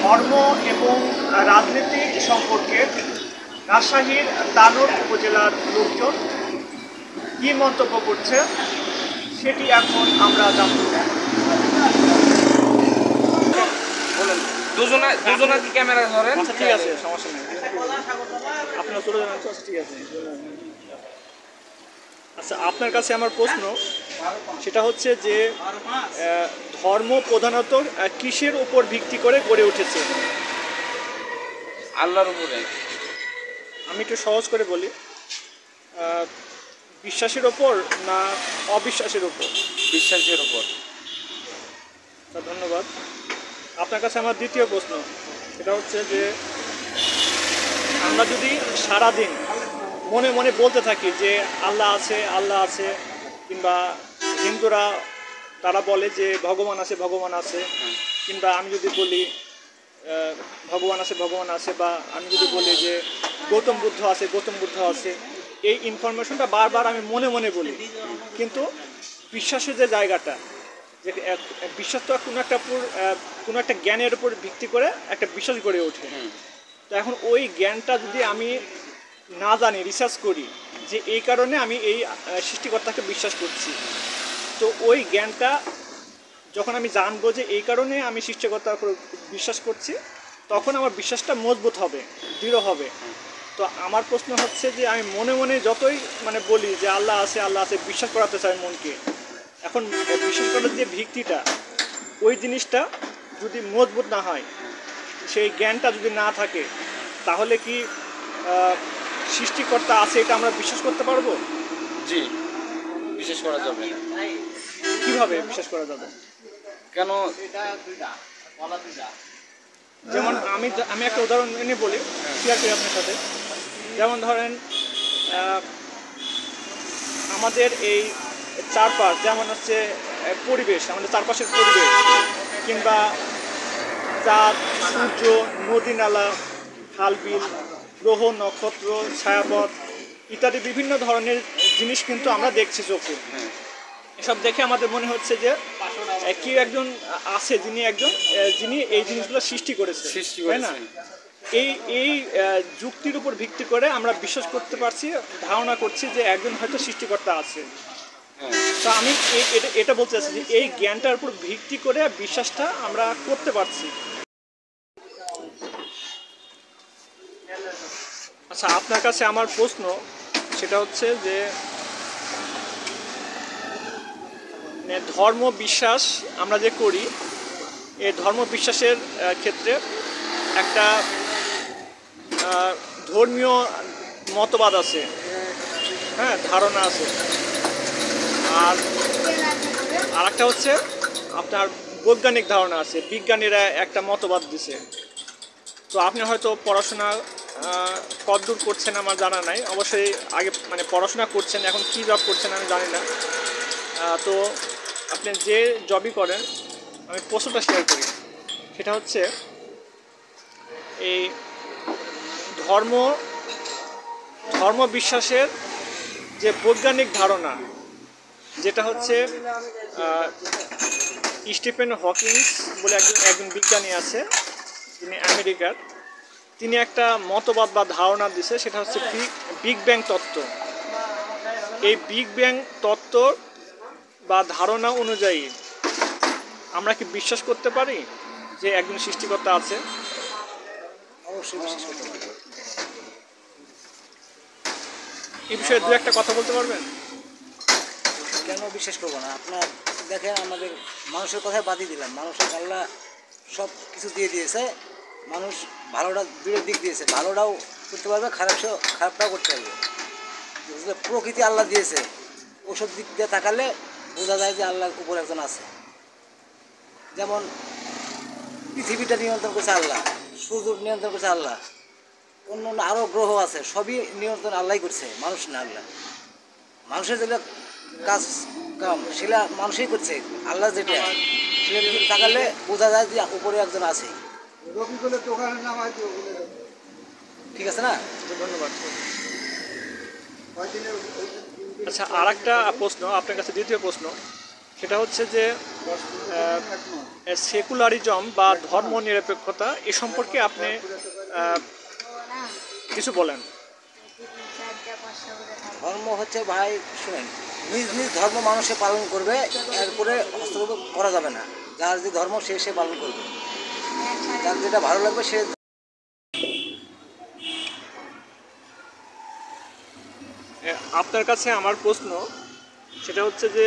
ধর্ম এবং রাজনীতি সম্পর্কে রাজশাহীর তানোর উপজেলার লোকজন কী মন্তব্য করছে সেটি এখন আমরা জানতে চাই। দুজনে কি ক্যামেরা ধরেন? আচ্ছা ঠিক আছে, সমস্যা নেই, আপনারা চলে যান। আচ্ছা ঠিক আছে। আচ্ছা, আপনার কাছে আমার প্রশ্ন সেটা হচ্ছে যে ধর্ম প্রধানত কিসের উপর ভিত্তি করে গড়ে উঠেছে? আল্লাহর উপরে। আমি একটু সহজ করে বলি, বিশ্বাসের ওপর না অবিশ্বাসের ওপর? বিশ্বাসের উপর। ধন্যবাদ। আপনার কাছে আমার দ্বিতীয় প্রশ্ন সেটা হচ্ছে যে আমরা যদি সারাদিন মনে মনে বলতে থাকি যে আল্লাহ আছে আল্লাহ আছে, কিংবা হিন্দুরা তারা বলে যে ভগবান আছে ভগবান আছে, কিংবা আমি যদি বলি ভগবান আছে ভগবান আছে, বা আমি যদি বলি যে গৌতম বুদ্ধ আছে গৌতম বুদ্ধ আছে, এই ইনফরমেশনটা বারবার আমি মনে মনে বলি, কিন্তু বিশ্বাসের যে জায়গাটা, যে বিশ্বাস তো কোনো একটা জ্ঞানের উপর ভিত্তি করে একটা বিশ্বাস গড়ে ওঠে। তো এখন ওই জ্ঞানটা যদি আমি না জানি, রিসার্চ করি যে এই কারণে আমি এই সৃষ্টিকর্তাকে বিশ্বাস করছি, তো ওই জ্ঞানটা যখন আমি জানবো যে এই কারণে আমি সৃষ্টিকর্তার উপর বিশ্বাস করছি, তখন আমার বিশ্বাসটা মজবুত হবে, দৃঢ় হবে। তো আমার প্রশ্ন হচ্ছে যে আমি মনে মনে যতই বলি যে আল্লাহ আছে আল্লাহ আছে, বিশ্বাস করাতে চাই মনকে, এখন বিশ্বাস করার যে ভিত্তিটা, ওই জিনিসটা যদি মজবুত না হয়, সেই জ্ঞানটা যদি না থাকে, তাহলে কি সৃষ্টিকর্তা আছে এটা আমরা বিশ্বাস করতে পারবো? জি, বিশ্বাস করা যাবে না। কিভাবে বিশ্বাস করা যাবে? কেন? যেমন আমি একটা উদাহরণ এনে বলি, শেয়ার করি আপনার সাথে। যেমন ধরেন আমাদের এই চারপাশ, যেমন হচ্ছে পরিবেশ, আমাদের চারপাশের পরিবেশ, কিংবা চাঁদ, সূর্য, নদী নালা, খাল বিল, গ্রহ নক্ষত্র, ছায়াপথ ইত্যাদি বিভিন্ন ধরনের জিনিস কিন্তু আমরা দেখছি চোখে। এসব দেখে আমাদের মনে হচ্ছে যে কেউ একজন আছে যিনি এই জিনিসগুলো সৃষ্টি করেছে, তাই না? এই যুক্তির উপর ভিত্তি করে আমরা বিশ্বাস করতে পারছি, ধারণা করছি যে একজন হয়তো সৃষ্টিকর্তা আছে। তো আমি এটা বলতে চাচ্ছি যে এই জ্ঞানটার উপর ভিত্তি করে বিশ্বাসটা আমরা করতে পারছি। আচ্ছা, আপনার কাছে আমার প্রশ্ন সেটা হচ্ছে যে ধর্ম বিশ্বাস আমরা যে করি, এই ধর্ম বিশ্বাসের ক্ষেত্রে একটা ধর্মীয় মতবাদ আছে, হ্যাঁ, ধারণা আছে, আর একটা হচ্ছে আপনার বৈজ্ঞানিক ধারণা আছে, বিজ্ঞানীরা একটা মতবাদ দিছে। তো আপনি হয়তো পড়াশোনা কতদূর করছেন আমার জানা নাই, অবশ্যই আগে পড়াশোনা করছেন, এখন কী জব করছেন আমি জানি না। তো আপনি যে জবই করেন, আমি প্রশ্নটা শেয়ার করি, সেটা হচ্ছে এই ধর্ম বিশ্বাসের যে বৈজ্ঞানিক ধারণা, যেটা হচ্ছে স্টিফেন হকিংস বলে একজন বিজ্ঞানী আছে, তিনি আমেরিকার, তিনি একটা মতবাদ বা ধারণা দিছে, সেটা হচ্ছে বিগ ব্যাং তত্ত্ব। এই বিগ ব্যাং তত্ত্ব বা ধারণা অনুযায়ী আমরা কি বিশ্বাস করতে পারি যে একজন সৃষ্টিকর্তা আছে? অবশ্যই বিশ্বাস করতে পারি। এই বিষয়ে দু একটা কথা বলতে পারবেন? কেন বিশ্বাস করবো না? আপনার দেখেন, আমাদের মানুষের কথাই বাদই দিলাম, মানুষের আল্লাহ সব কিছু দিয়ে দিয়েছে, মানুষ ভালোটা দূরের দিক দিয়েছে, ভালোটাও করতে পারবে, খারাপটাও করতে পারবে। প্রকৃতি আল্লাহ দিয়েছে, ওসব দিক দিয়ে তাকালে বোঝা যায় যে আল্লাহর উপর একজন আছে। যেমন পৃথিবীটা নিয়ন্ত্রণ করছে আল্লাহ, সূর্য নিয়ন্ত্রণ করছে আল্লাহ, অন্য অন্য আরও গ্রহ আছে, সবই নিয়ন্ত্রণ আল্লাহই করছে, মানুষ না। মানুষের যেটা কাজ কাম সেটা মানুষই করছে, আল্লাহ যেটা সেটা দিকে তাকালে বোঝা যায় যে উপরে একজন আছে। ঠিক আছে না? ধন্যবাদ। আচ্ছা, আর একটা প্রশ্ন আপনার কাছে, দ্বিতীয় প্রশ্ন, সেটা হচ্ছে যে সেকুলারিজম বা ধর্ম নিরপেক্ষতা এ সম্পর্কে আপনি কিছু বলেন। ধর্ম হচ্ছে ভাই শুনেন, নিজ নিজ ধর্ম মানুষে পালন করবে, এরপরে হস্তক্ষেপ করা যাবে না। যার যে ধর্ম সে পালন করবে, যার যেটা ভালো লাগবে সে। আপনার কাছে আমার প্রশ্ন সেটা হচ্ছে যে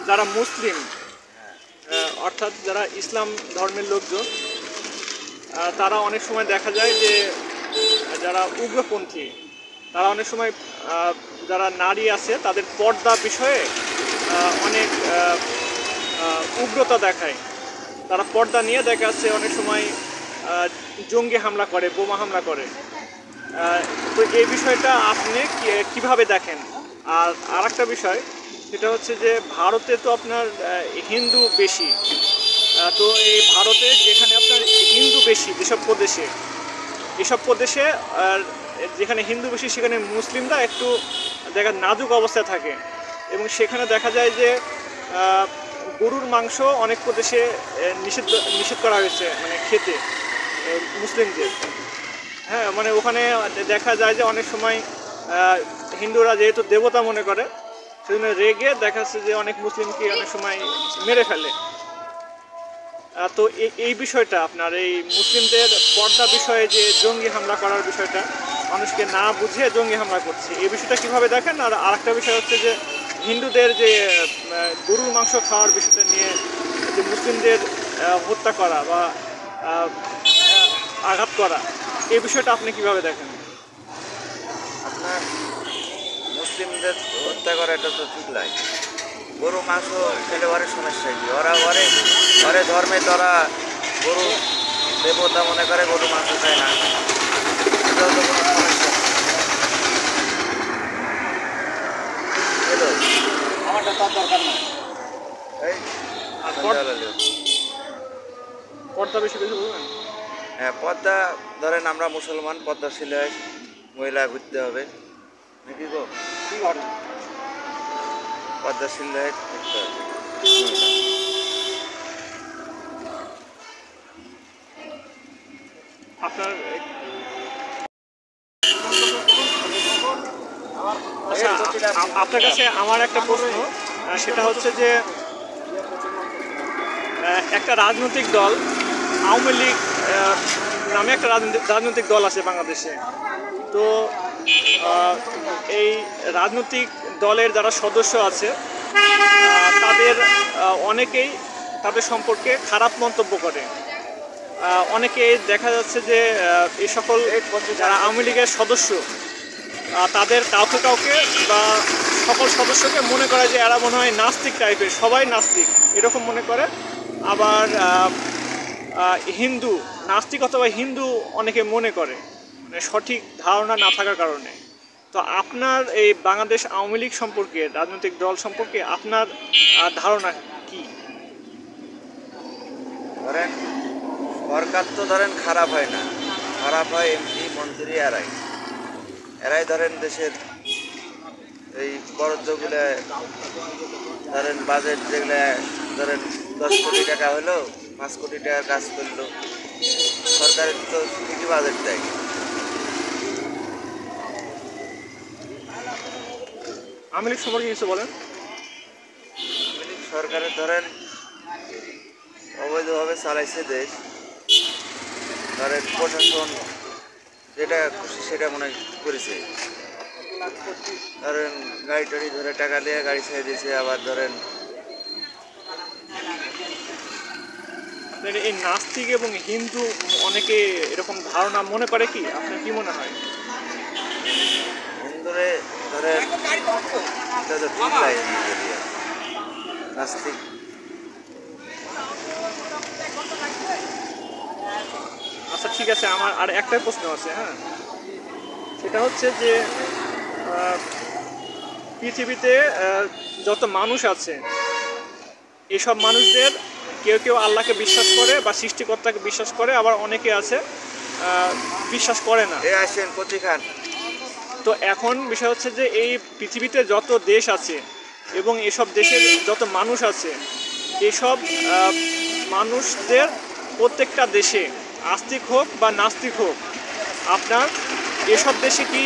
যারা মুসলিম অর্থাৎ যারা ইসলাম ধর্মের লোকজন তারা অনেক সময় দেখা যায় যে যারা উগ্রপন্থী তারা অনেক সময় যারা নারী আছে তাদের পর্দা বিষয়ে অনেক উগ্রতা দেখায়। তারা পর্দা নিয়ে দেখা যাচ্ছে অনেক সময় জঙ্গি হামলা করে, বোমা হামলা করে। তো এই বিষয়টা আপনি কিভাবে দেখেন? আর আরেকটা বিষয় সেটা হচ্ছে যে ভারতে তো আপনার হিন্দু বেশি, তো এই ভারতে যেখানে আপনার হিন্দু বেশি এসব প্রদেশে যেখানে হিন্দু বেশি সেখানে মুসলিমরা একটু দেখা নাজুক অবস্থায় থাকে এবং সেখানে দেখা যায় যে গরুর মাংস অনেক প্রদেশে নিষেধ করা হয়েছে মানে খেতে মুসলিমদের। হ্যাঁ, মানে ওখানে দেখা যায় যে অনেক সময় হিন্দুরা যেহেতু দেবতা মনে করে সেজন্য রেগে দেখা যাচ্ছে যে অনেক মুসলিমকে অনেক সময় মেরে ফেলে। তো এই বিষয়টা আপনার এই মুসলিমদের পর্দা বিষয়ে যে জঙ্গি হামলা করার বিষয়টা মানুষকে না বুঝে জঙ্গি হামলা করছে, এই বিষয়টা কীভাবে দেখেন? আর আরেকটা বিষয় হচ্ছে যে হিন্দুদের যে গরুর মাংস খাওয়ার বিষয়টা নিয়ে যে মুসলিমদের হত্যা করা বা আঘাত করা, এই বিষয়টা আপনি কিভাবে দেখেন? আপনার মুসলিমদের হত্যা করা এটা তো ঠিক নয়। গরু মাংস খেলে ওরে সমস্যা কি? ওরে ধর্মে তারা গরু দেবতা মনে করে, গরু মাংস খায় না, এটাও তো কোনো সমস্যা না। আমারটা তার দরকার না। এই আর পর্দা বিষয়ে কিছু বলবেন? হ্যাঁ, পর্দা ধরেন আমরা মুসলমান, পর্দাশীল হয় মহিলা ঘুরতে হবে নাকি গো? কি ঘটনা? পর্দাশীল হয় ঘুরতে হবে। আপনার আচ্ছা, আপনার কাছে আমার একটা প্রশ্ন সেটা হচ্ছে যে একটা রাজনৈতিক দল আওয়ামী লীগ নামে একটা রাজনৈতিক দল আছে বাংলাদেশে। তো এই রাজনৈতিক দলের যারা সদস্য আছে তাদের অনেকেই তাদের সম্পর্কে খারাপ মন্তব্য করে। অনেকে দেখা যাচ্ছে যে এই সকল যারা আওয়ামী লীগের সদস্য তাদের কাউকে বা সকল সদস্যকে মনে করে যে এরা মনে হয় নাস্তিক টাইপের, সবাই নাস্তিক এরকম মনে করে। আবার হিন্দু নাস্তিক অথবা হিন্দু অনেকে মনে করে, মানে সঠিক ধারণা না থাকার কারণে। তো আপনার এই বাংলাদেশ আওয়ামী লীগ সম্পর্কে, রাজনৈতিক দল সম্পর্কে আপনার ধারণা কি? ধরেন সরকার তো ধরেন খারাপ হয় না, খারাপ হয় এমপি মন্ত্রী এরাই ধরেন দেশের এই বরাদ্দগুলো ধরেন বাজেট যেগুলো ধরেন 10 কোটি টাকা হলো 5 কোটি টাকার কাজ করলো, সরকারের তো ঠিকই বাজেট দেয়। আওয়ামী লীগ সম্পর্কে কিছু বলেন। সরকারের ধরেন অবৈধভাবে চালাইছে দেশ, ধরেন প্রশাসন যেটা খুশি সেটা মনে করেছে। ধরেন গাড়ি টাড়ি ধরে টাকা দিয়ে গাড়ি ছেড়ে দিয়েছে, আবার ধরেন এই নাস্তিক এবং হিন্দু অনেকে এরকম ধারণা মনে করে কি? আপনার কি মনে হয়? হিন্দুরে ধরেন এটা তো ঠিক লাগে নাস্তিক। আচ্ছা ঠিক আছে, আমার আর একটাই প্রশ্ন আছে। হ্যাঁ, সেটা হচ্ছে যে পৃথিবীতে যত মানুষ আছে এইসব মানুষদের কেউ আল্লাহকে বিশ্বাস করে বা সৃষ্টিকর্তাকে বিশ্বাস করে, আবার অনেকে আছে বিশ্বাস করে না। এ আসেন কচি খান। তো এখন বিষয় হচ্ছে যে এই পৃথিবীতে যত দেশ আছে এবং এসব দেশের যত মানুষ আছে এসব মানুষদের প্রত্যেকটা দেশে আস্তিক হোক বা নাস্তিক হোক, আপনার এসব দেশে কি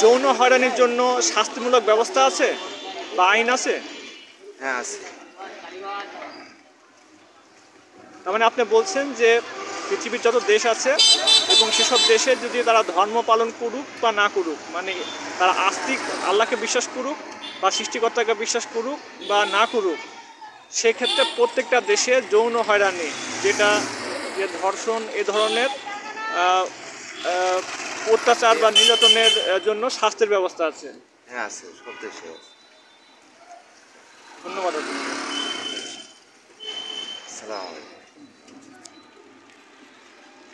যৌন হয়রানির জন্য শাস্তিমূলক ব্যবস্থা আছে বা আইন আছে? হ্যাঁ আছে। তার মানে আপনি বলছেন যে পৃথিবীর যত দেশ আছে এবং সেসব দেশে যদি তারা ধর্ম পালন করুক বা না করুক, মানে তারা আস্তিক আল্লাহকে বিশ্বাস করুক বা সৃষ্টিকর্তাকে বিশ্বাস করুক বা না করুক, সেক্ষেত্রে প্রত্যেকটা দেশে যৌন হয়রানি, যেটা যে ধর্ষণ এ ধরনের অত্যাচার বা নির্যাতনের জন্য শাস্তির ব্যবস্থা আছে। হ্যাঁ আছে, সব দেশে আছে। ধন্যবাদ। আসসালামু আলাইকুম।